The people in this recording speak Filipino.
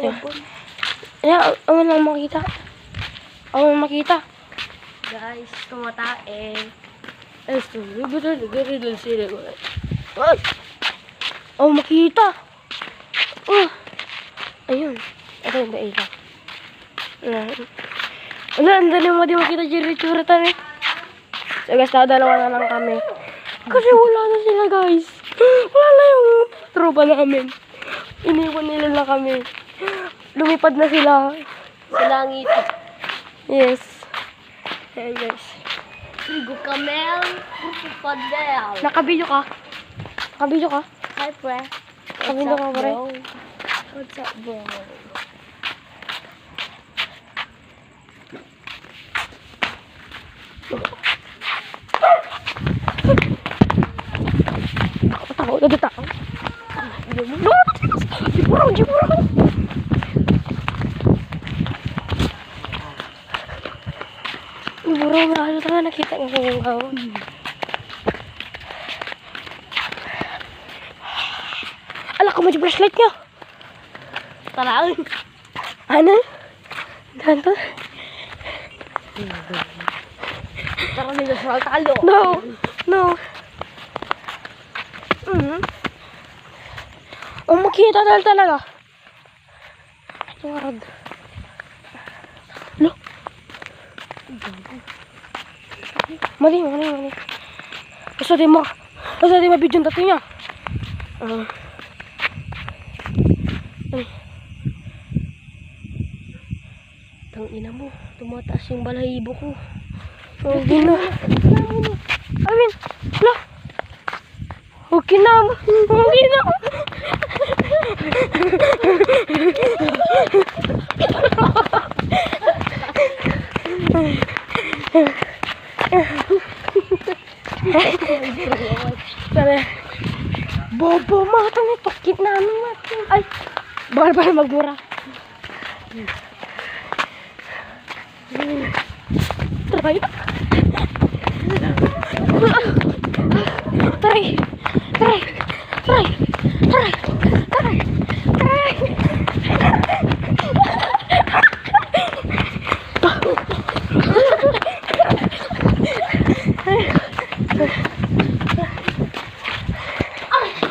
natin. Ayan, ako lang makita. Ako lang makita. Guys, tumatae. Esto, nagari lang sila. Ay! Oh, makita. Oh. Ayun. Ito yung baila. Wala, ang dali mo di makita tsura tan eh. So guys, dalawa na lang kami. Kasi wala na sila guys. Wala na yung tropa namin. Iniwan nila na kami. Lumipad na sila. Sa langit. Yes. Ayan guys. Trigo Camel. Padel. Nakabidyo ka? Nakabidyo ka? Hi, pre. Nakabidyo ka, pre? What's up, bro? Takot na dito. Jipurang. Jipurang na ano talaga nakita ng kanyang Ala ko mo yung flashlight niya. Tarang. Ano? Ganto? Tarang nila sa talo. No. Oh, makita talaga. Warad. Lo. Mali. Basta di mabidyon tato niya. Tangina mo, tumataas yung balahibo ko. Okay na. Amin, la. Okay na. Tara. Bobo, matang ito. Kit namin natin. Ay, bakal magmura. Try. Try.